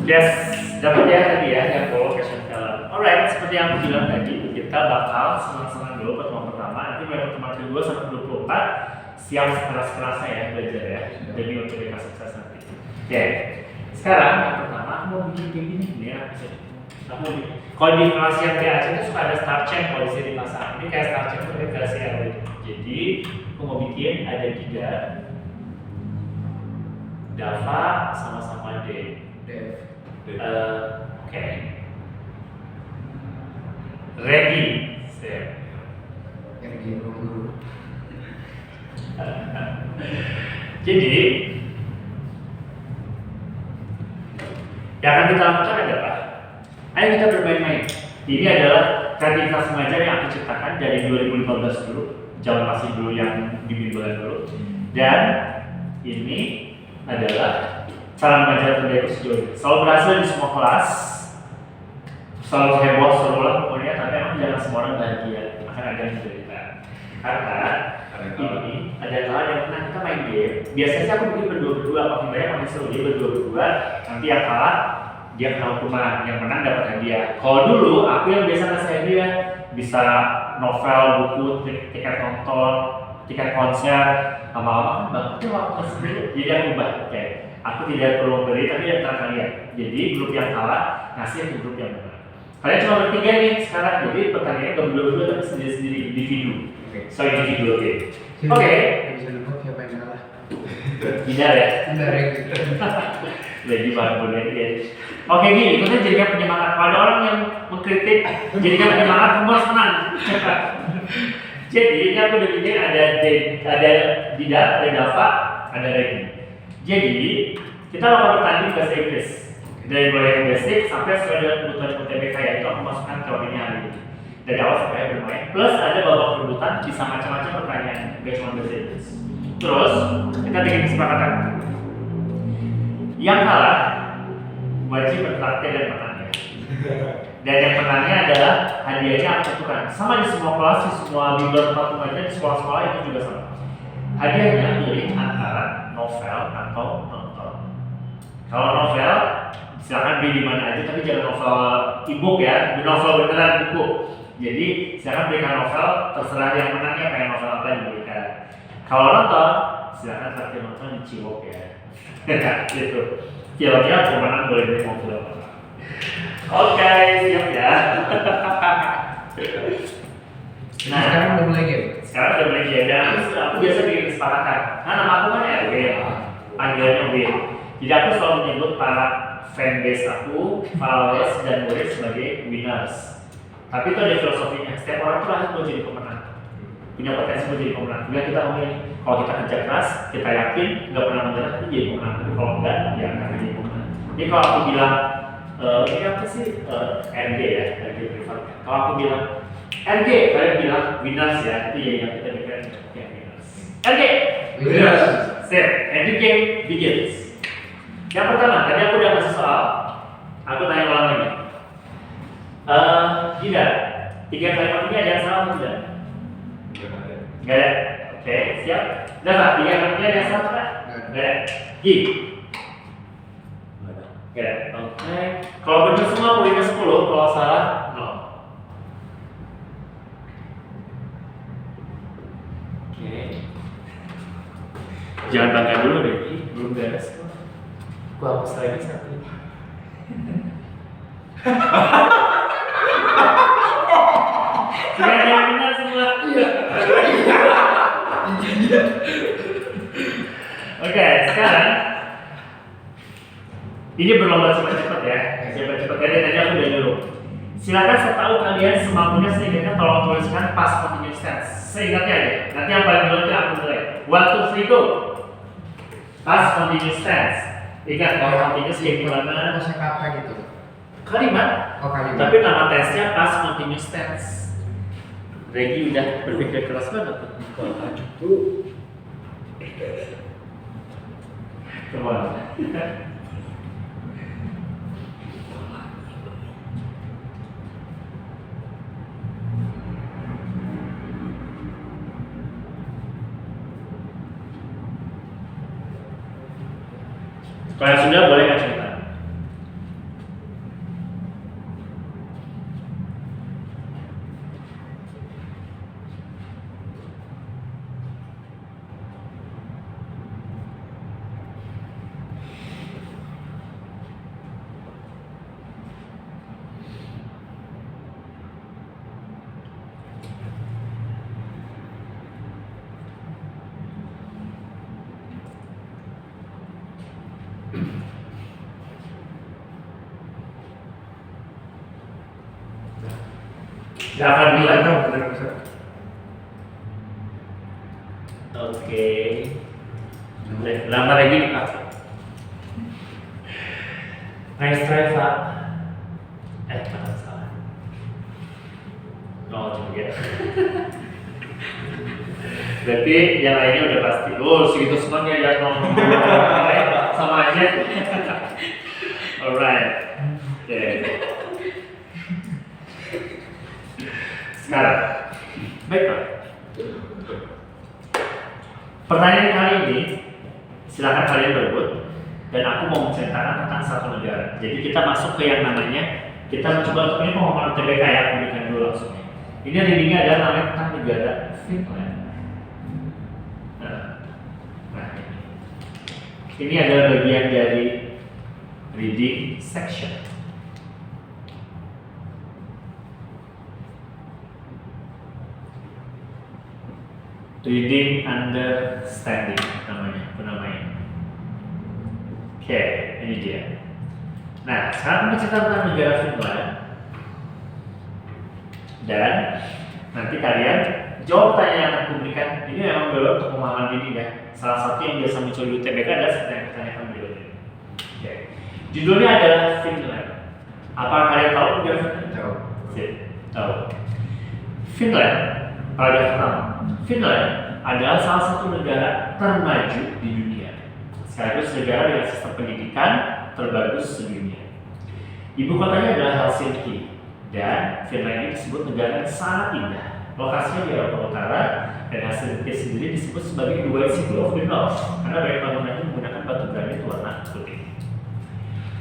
Yes, dapat ya tadi ya yang follow question color. Alright, seperti yang aku bilang tadi, kita bakal senang-senang dulu pertemuan pertama. Nanti mulai pertemuan kedua sampai 24 siap sekeras-kerasnya ya belajar ya demi untuk kita sukses nanti. Oke, sekarang yang pertama aku mau bikin kayak gini ya. Aku mau bikin. Kalau di kelas yang PAC itu suka ada start chain kalau di sini dipasang. Ini kayak start chain itu versi yang lain. Jadi aku mau bikin ada 3 Dava sama-sama D. Oke. Regi. Jadi yang akan kita lakukan adalah ayo kita bermain-main. Ini adalah kreativitas mengajar yang aku ciptakan dari 2015 dulu, zaman masih dulu yang di bimbingan dulu. Dan ini adalah cara mengajar terbaik sejauh ini. Selalu berhasil di semua kelas, selalu heboh, seru lah pokoknya. Tapi emang jangan semua orang bahagia, akan ada yang cerita. Karena ini ada hal yang pernah kita main game. Biasanya sih aku bikin berdua-berdua, makin banyak makin seru. Dia berdua-berdua, nanti yang kalah dia kena hukuman, yang menang dapat hadiah. Kalau dulu aku yang biasa ngasih hadiah bisa novel, buku, tiket nonton, tiket konser, lama-lama kan bangkitnya waktu sendiri. Jadi aku ubah, oke. Aku tidak perlu memberi, tapi antara kalian. Jadi grup yang kalah ngasih ke grup yang menang. Kalian cuma bertiga nih sekarang, jadi pertanyaannya gak berdua-berdua tapi sendiri-sendiri, individu. So individu, oke. Oke. Bisa nebak siapa yang kalah? Tidak ya? Tidak ya. Jadi bahan boleh ya. Oke gini, itu kan jadikan penyemangat. Kalau ada orang yang mengkritik, jadikan penyemangat, kamu harus menang. Jadi ini aku udah bikin ada Dida, ada Dava, ada Regi. Jadi kita bakal bertanding bahasa Inggris dari mulai yang basic sampai sesuai dengan kebutuhan UTBK ya. Itu aku masukkan teorinya hari ini dari awal sampai bermain. Plus ada babak perebutan bisa macam-macam pertanyaan, gak cuma bahasa Inggris. Terus kita bikin kesepakatan. Yang kalah wajib bertraktir dan menangnya. Dan yang menangnya adalah hadiahnya aku tentukan. Sama di semua kelas, di semua bimbel tempat mengajar, di sekolah-sekolah itu juga sama. Hadiahnya pilih antara novel atau nonton. Kalau novel, silakan beli di mana aja, tapi jangan novel e-book ya, novel beneran buku. Jadi silakan belikan novel, terserah yang menangnya pengen novel apa dibelikan. Kalau nonton, silakan traktir nonton di Ciwok ya. Gitu. Filmnya pemenang boleh beli mau film apa. Oke, siap ya. Nah, Sekarang udah mulai game. Sekarang udah mulai game dan aku biasa bikin kesepakatan. Nah, nama aku kan Erwin, panggilannya Win. Jadi aku selalu menyebut para fanbase aku, followers dan murid sebagai winners. Tapi itu ada filosofinya. Setiap orang tuh lahir mau jadi pemenang, punya potensi mau jadi pemenang. Bila kita ngomongin, kalau kita kerja keras, kita yakin nggak pernah menyerah, itu jadi pemenang. Tapi kalau enggak, ya nggak jadi pemenang. Jadi kalau aku bilang ini apa sih RG ya, RG privat. Kalau aku bilang RG, kalian bilang winners ya, itu ya yang kita bikin ya winners. RG, Winners. Sip, and the game begins. Yang pertama, tadi aku udah kasih soal, aku tanya ulang lagi. Tidak, 3 kalimat ini ada yang salah atau tidak? Nggak ada. Oke, siap. Udah Pak, 3 kalimat ini ada yang salah Pak? Nggak ada. Gi? Nggak ada. Oke. Kalau benar semua poinnya 10, kalau salah 0. Oke. Jangan bangga dulu deh, belum beres kok. Gua hapus lagi satu. Tidak ada yang benar semua. Oke, sekarang ini berlomba cepat-cepat ya. Cepat-cepat ya, tadi aku udah nyuruh. Silakan setahu kalian semampunya sehingga tolong tuliskan past continuous tense. Seingatnya aja. Nanti yang paling dulu aku mulai. 1, 2, 3, go. Past continuous tense. Ingat kalau continuous kayak gimana? Kosa kata gitu. Kalimat. Oh kalimat. Tapi nama tesnya past continuous tense. Regi udah berpikir keras banget. Kalau maju tuh. Coba. Kalau yang sudah boleh nggak cerita? Gak akan bilang. Benar bisa. Oke. Lama lagi nih Pak. Nice try Pak. Jangan salah. Oh juga. Berarti yang lainnya udah pasti. Oh segitu semuanya ya ngomong sama aja. Alright. Oke. Sekarang, baiklah. Pertanyaan kali ini, silakan kalian berebut. Dan aku mau menceritakan tentang satu negara. Jadi kita masuk ke yang namanya, kita mencoba untuk ini pengumuman TBK ya, aku berikan dulu langsung. Ini readingnya adalah namanya tentang negara Finland. Nah, ini adalah bagian dari reading section. Reading understanding namanya. Oke, ini dia. Nah, sekarang kita cerita tentang negara Finland. Dan nanti kalian jawab pertanyaan yang akan kuberikan. Ini memang belum untuk pemahaman ini ya. Salah satu yang biasa muncul di UTBK adalah seperti yang ditanyakan berikut ini. Oke. Judulnya adalah Finland. Apa kalian tahu negara Finland? Tahu. Sip, tahu. Finland, paragraf pertama. Finland adalah salah satu negara termaju di dunia, sekaligus negara dengan sistem pendidikan terbagus sedunia. Ibu kotanya adalah Helsinki, dan Finland ini disebut negara yang sangat indah. Lokasinya di Eropa Utara, dan Helsinki sendiri disebut sebagai the White City of the North karena banyak bangunannya menggunakan batu granit warna putih.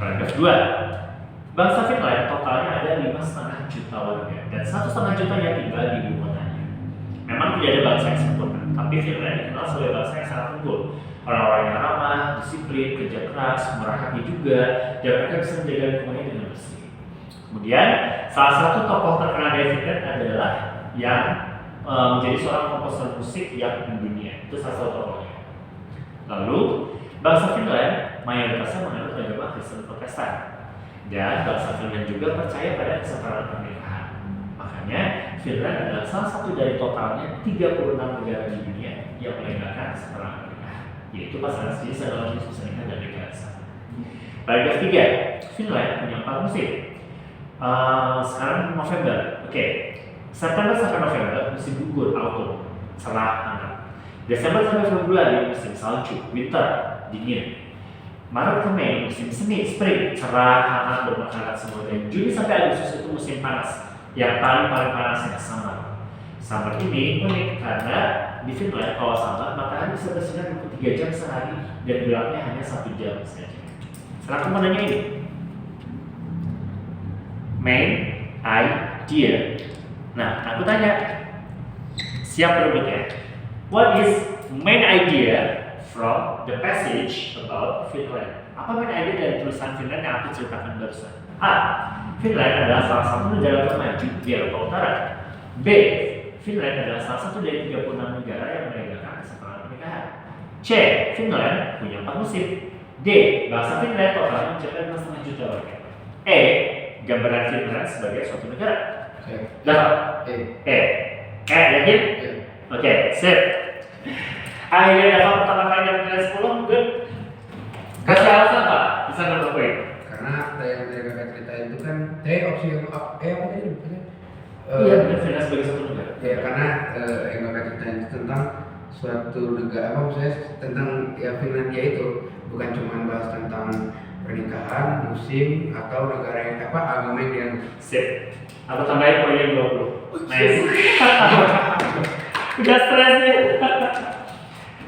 Paragraf 2. Bangsa Finland totalnya ada 5,5 juta warga, dan 1,5 juta yang tinggal di ibu kotanya. Memang tidak ada bangsa yang sempurna, tapi Finland dikenal sebagai bangsa yang sangat unggul. Orang-orangnya ramah, disiplin, kerja keras, murah hati juga, dan mereka bisa menjaga lingkungannya dengan bersih. Kemudian, salah satu tokoh terkenal dari Finland adalah yang menjadi seorang komposer musik yang mendunia. Itu salah satu tokohnya. Lalu, bangsa Finland mayoritasnya menganut agama Kristen Protestan, dan bangsa Finland juga percaya pada kesetaraan pernikahan. Makanya, Finland adalah salah satu dari totalnya 36 negara di dunia yang melegalkan kesetaraan pernikahan, yaitu pasangan sejenis adalah jenis pernikahan dan negara sama. Paragraf 3. Finland punya 4 musim. Sekarang November. Oke. September sampai November musim gugur autumn, cerah hangat. Desember sampai Februari musim salju, winter, dingin. Maret ke Mei musim semi, spring, cerah hangat bermekaran semua. Dan Juni sampai Agustus itu musim panas. Yang paling panasnya summer. Summer ini unik karena di Finland kalau summer matahari bisa bersinar 23 jam sehari dan gelapnya hanya 1 jam saja. Sekarang aku mau nanya ini. Main idea. Nah, aku tanya. Siap berebutnya. What is main idea from the passage about Finland? Apa main idea dari tulisan Finland yang aku ceritakan barusan? A. Finland adalah salah satu negara termaju di Eropa Utara. B. Finland adalah salah satu dari 36 negara yang melegalkan kesetaraan pernikahan. C. Finland punya 4 musim. D. Bahasa Finland totalnya mencapai 5,5 juta warga. E. Gambaran Finland sebagai suatu negara. Dapat? Yakin? Oke, sip. Akhirnya dapat pertama kali dapat nilai 10, good. Kasih alasan Pak, bisa nambah poin. Karena yang dari kakak cerita itu kan, opsi yang apa tadi? Iya, benar Finland sebagai suatu negara. Ya karena yang kakak cerita itu tentang suatu negara, maksudnya tentang ya Finlandia itu bukan cuma bahas tentang pernikahan, musim atau negara yang agama yang dia. Sip. Aku tambahin poinnya 20. Nice. Udah stres nih.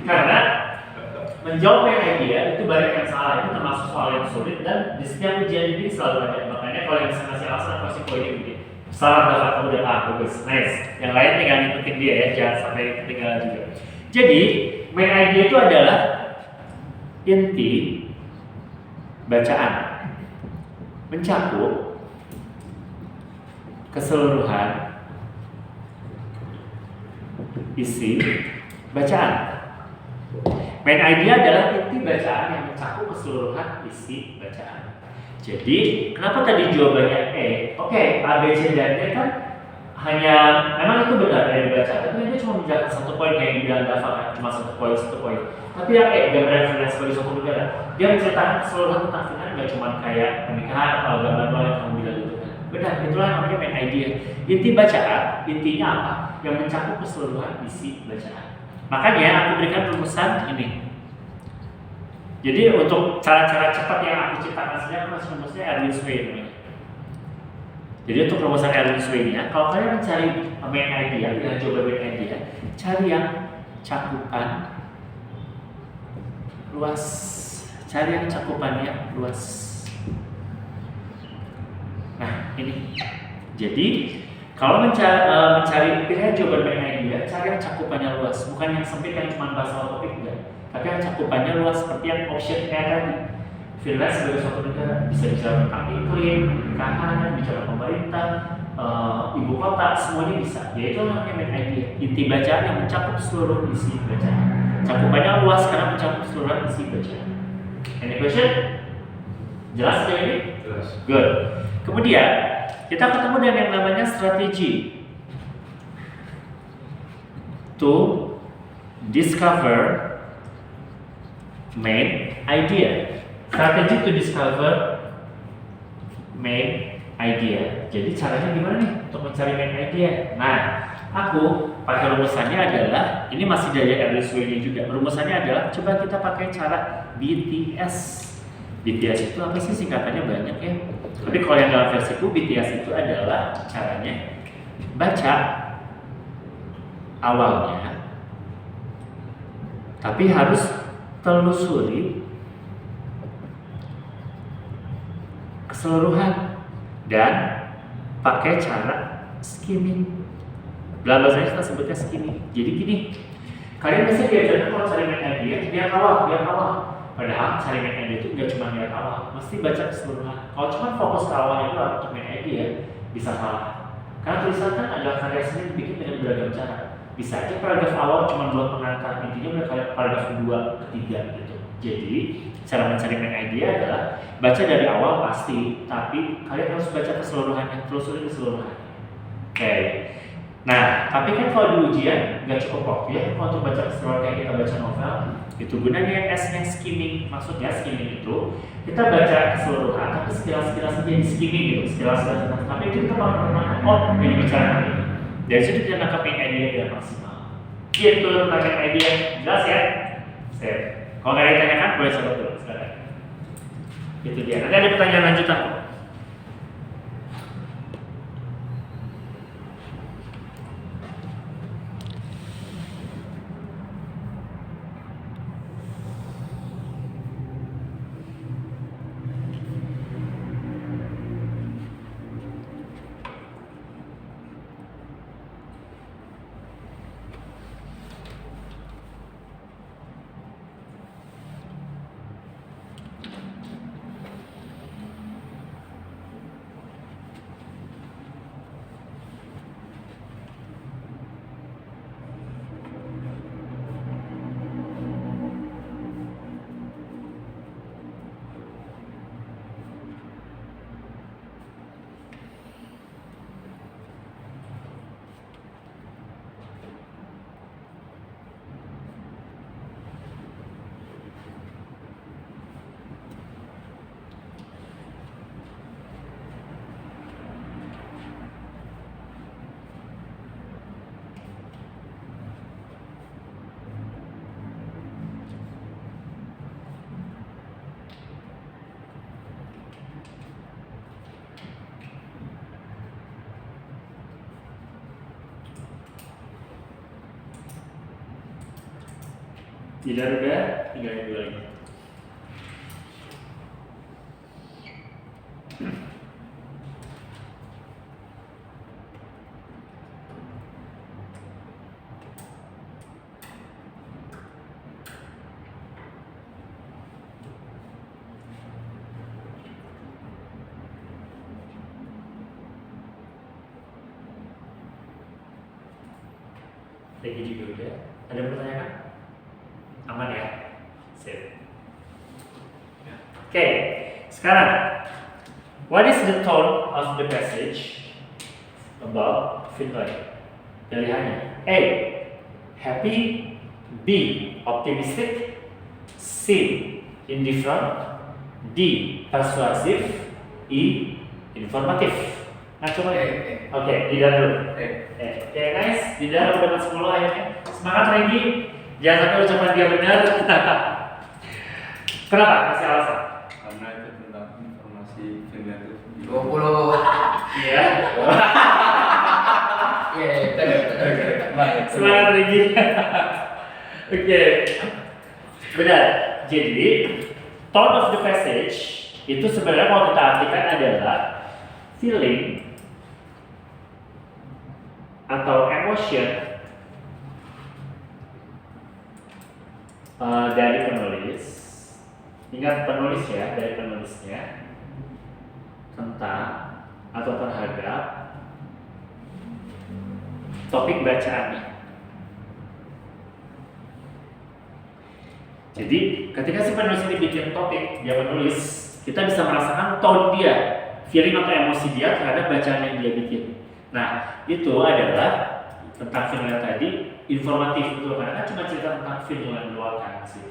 Karena menjawab main idea itu banyak yang salah, itu termasuk soal yang sulit dan di setiap ujian ini selalu ada. Makanya kalau yang bisa ngasih alasan pasti poinnya gede. Salah dapat kamu udah bagus, nice. Yang lain tinggal ngikutin dia ya, jangan sampai ketinggalan juga. Jadi main idea itu adalah inti bacaan, mencakup keseluruhan isi bacaan. Main idea adalah inti bacaan yang mencakup keseluruhan isi bacaan. Jadi, kenapa tadi jawabannya E? Oke, A, B, C, dan D kan hanya, memang itu benar yang dibaca, tapi dia cuma menjelaskan satu poin kayak dibilang Dava kan, cuma satu poin. Tapi yang E, gambaran finance sebagai suatu negara, dia menceritakan keseluruhan tentang finance, nggak cuma kayak pernikahan atau gambar yang kamu bilang gitu kan. Benar, itulah namanya main idea. Inti bacaan, intinya apa? Yang mencakup keseluruhan isi bacaan. Makanya aku berikan rumusan ini. Jadi untuk cara-cara cepat yang aku ciptakan sendiri, aku masih rumusnya Erwin's Way namanya. Jadi untuk rumusan Erwin's Way ini ya, kalau kalian mencari main idea, dengan coba main idea, cari yang cakupan luas, cari yang cakupannya luas. Nah ini, jadi kalau mencari pilihan jawaban main idea, cari yang cakupannya luas, bukan yang sempit yang cuma bahasa topik enggak. Tapi yang cakupannya luas seperti yang option kayak tadi. Finland sebagai suatu negara bisa bicara tentang iklim, pernikahan, bicara pemerintah, ibu kota, semuanya bisa. Yaitu namanya main idea. Inti bacaan yang mencakup seluruh isi bacaan. Cakupannya luas karena mencakup seluruh isi bacaan. Any question? Jelas ya ini? Jelas. Good. Kemudian kita ketemu dengan yang namanya strategi to discover main idea. Strategi to discover main idea. Jadi caranya gimana nih untuk mencari main idea? Nah, aku pakai rumusannya adalah, ini masih dari Erwin's Way juga. Rumusannya adalah coba kita pakai cara BTS. BTS itu apa sih, singkatannya banyak ya. Tapi kalau yang dalam versiku BTS itu adalah caranya baca awalnya, tapi harus telusuri keseluruhan dan pakai cara skimming. Dalam bahasa kita sebutnya skimming. Jadi gini, kalian bisa diajarkan kalau cari main idea, biar awal. Padahal cari main idea itu nggak cuma lihat awal, mesti baca keseluruhan. Kalau cuma fokus ke awalnya doang untuk main idea, bisa salah. Karena tulisan kan adalah karya seni dibikin dengan beragam cara. Bisa aja paragraf awal cuma buat pengantar, intinya udah kayak paragraf kedua, ketiga gitu. Jadi cara mencari main idea adalah baca dari awal pasti, tapi kalian harus baca keseluruhannya, telusuri keseluruhannya. Oke. Nah, tapi kan kalau di ujian nggak cukup waktu ya, kalau untuk baca keseluruhan kayak kita baca novel, itu gunanya yang S-nya skimming. Maksudnya skimming itu kita baca keseluruhan, tapi sekilas-sekilas aja di skimming gitu, sekilas-sekilas. Tapi itu kita baru menangkap, oh ini bicara ini. Dari situ kita nangkap main idea yang maksimal. Gitu tentang main idea, jelas ya? Sip. Kalau nggak ditanyakan, boleh coba dulu sekarang. Itu dia. Nanti ada pertanyaan lanjutan kok. Tidak udah, tinggal yang dua lagi. Lagi juga udah. Ada pertanyaan? Aman ya? Sip. Oke, sekarang what is the tone of the passage about Finland? Pilihannya A. Happy, B. Optimistic, C. Indifferent, D. Persuasive, E. Informatif. Nah coba ya. Oke, tidak dulu. Oke, nice. Tidak udah dapat 10 akhirnya. Semangat lagi. Jangan sampai ucapan dia benar. Kenapa? Kasih alasan. Karena itu tentang informasi Finland itu 20. Iya. Iya, betul. Semangat lagi. Oke. Benar. Jadi, tone of the passage itu sebenarnya kalau kita artikan adalah feeling atau emotion dari penulis. Ingat penulis ya, dari penulisnya tentang atau terhadap topik bacaannya. Jadi ketika si penulis ini bikin topik, dia menulis, kita bisa merasakan tone dia, feeling atau emosi dia terhadap bacaan yang dia bikin. Nah, itu adalah tentang Finland tadi informatif betul, karena kan cuma cerita tentang Finland doang kan sih.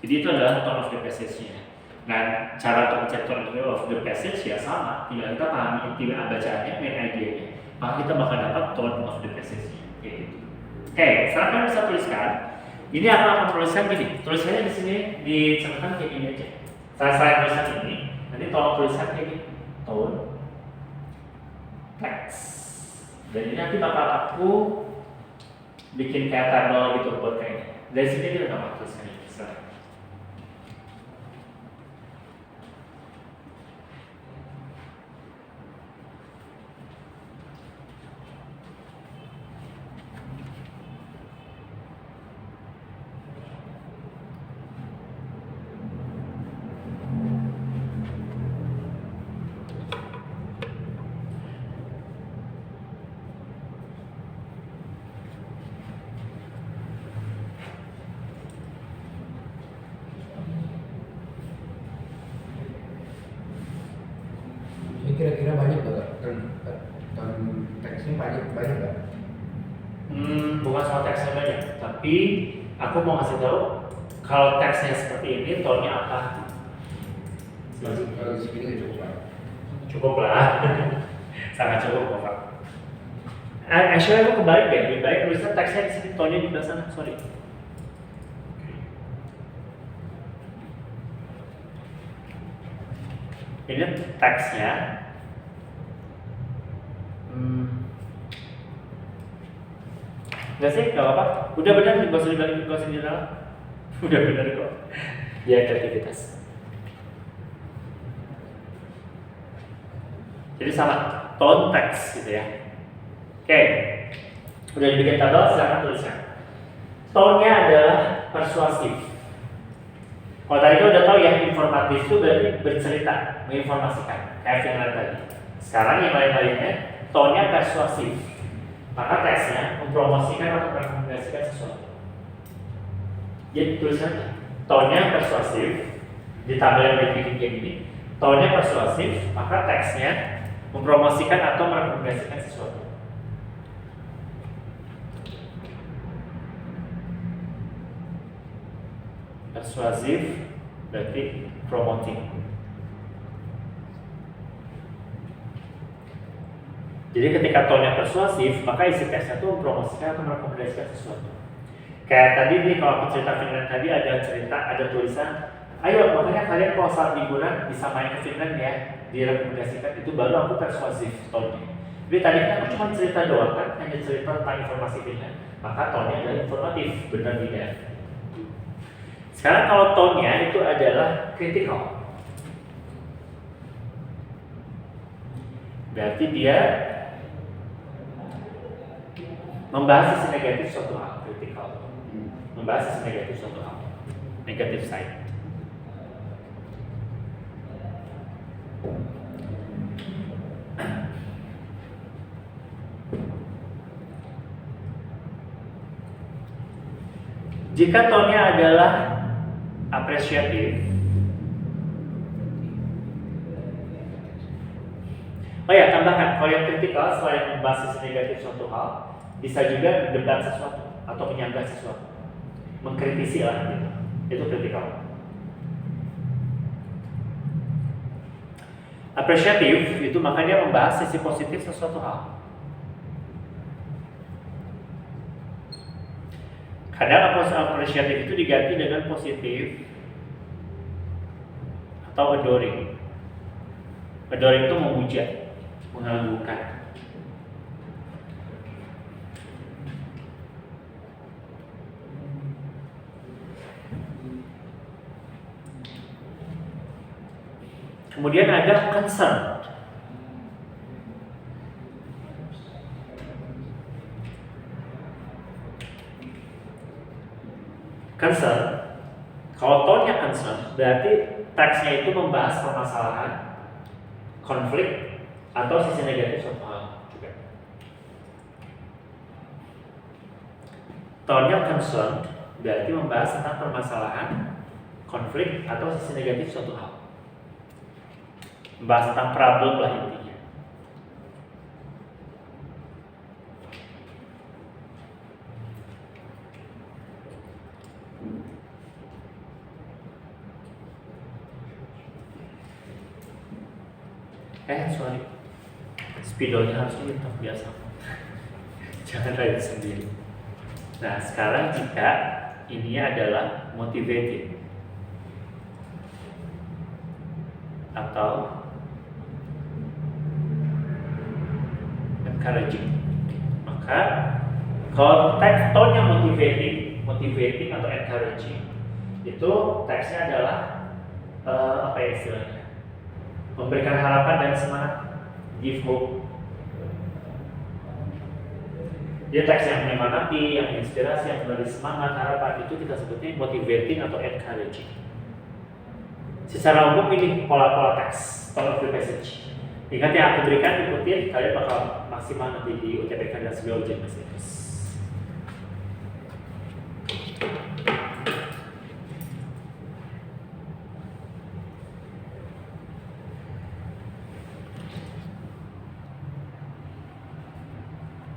Jadi itu adalah tone of the passage-nya. Dan cara untuk mencari tone of the passage ya sama, tinggal kita pahami inti bacaannya, main idea-nya, maka kita bakal dapat tone of the passage-nya. Gitu. Oke, sekarang kalian bisa tuliskan. Ini aku akan tuliskan gini, tulisannya di sini dicatatkan kayak gini aja. Saya tulisan ini, nanti tolong tuliskan kayak gini, tone text. Dan ini nanti bakal aku bikin kayak tabel gitu buat kayaknya. Dari sini kita udah tuliskan ini sekarang. Ini kira-kira banyak nggak? Ton teksnya banyak nggak? Bukan soal teksnya banyak, tapi aku mau ngasih tahu kalau teksnya seperti ini, tone-nya apa? Kalau di sini nggak cukup banyak. Cukup lah, sangat cukup kok Pak. Actually aku kebalik deh, lebih baik tulisan teksnya di sini, tone-nya di sebelah sana, sorry. Ini teksnya. Enggak sih, enggak apa-apa. Udah benar, gak usah dibalik, gak usah didalam. Udah benar kok. Ya kreativitas. Jadi sama, tone text gitu ya. Oke. Udah dibikin tabel, silahkan tuliskan. Tone-nya adalah persuasif. Kalau tadi kita udah tahu ya, informatif itu berarti bercerita, menginformasikan, kayak Finland tadi. Sekarang yang lain-lainnya, tone-nya persuasif. Maka teksnya mempromosikan atau merekomendasikan sesuatu. Jadi tulisannya, tone-nya persuasif, di tabel yang dibikin kayak gini, tone-nya persuasif, maka teksnya mempromosikan atau merekomendasikan sesuatu. Persuasif berarti promoting. Jadi ketika tone-nya persuasif, maka isi teksnya itu mempromosikan atau merekomendasikan sesuatu. Kayak tadi nih, kalau aku cerita Finland tadi ada cerita, ada tulisan, ayo makanya kalian kalau saat liburan bisa main ke Finland ya, direkomendasikan. Itu baru aku persuasif tone-nya. Jadi tadi kan aku cuma cerita doang kan, hanya cerita tentang informasi Finland, maka tone-nya adalah informatif, benar tidak? Sekarang kalau tone-nya itu adalah critical. Berarti dia membahas sisi negatif suatu hal, critical. Membahas sisi negatif suatu hal, negative side. Jika tone-nya adalah apresiatif, oh ya, tambahkan, kalau yang kritikal selain membahas sisi negatif suatu hal, bisa juga debat sesuatu atau menyanggah sesuatu, mengkritisi lah gitu. Itu kritikal. Apresiatif itu makanya membahas sisi positif sesuatu hal. Kadang apresiatif itu diganti dengan positif atau adoring. Adoring itu memuja, mengagungkan. Kemudian ada concern. Concern, kalau tone-nya concern, berarti teksnya itu membahas permasalahan, konflik, atau sisi negatif suatu hal juga. Tone-nya concern, berarti membahas tentang permasalahan, konflik, atau sisi negatif suatu hal. Membahas tentang problem lah intinya. Sorry, spidolnya harus diminta biasa. Jangan rayu sendiri. Nah, sekarang jika ini adalah motivated atau encouraging, maka kalau teks tone-nya motivating atau encouraging, itu teksnya adalah apa ya istilahnya? Memberikan harapan dan semangat, give hope. Dia teks yang menyemangati, yang menginspirasi, yang memberi semangat, harapan, itu kita sebutnya motivating atau encouraging. Secara umum ini pola-pola teks, tone of the message. Ingat yang aku berikan, ikutin, kalian bakal maksimal nanti di UTBK dan sebuah ujian bahasa Inggris.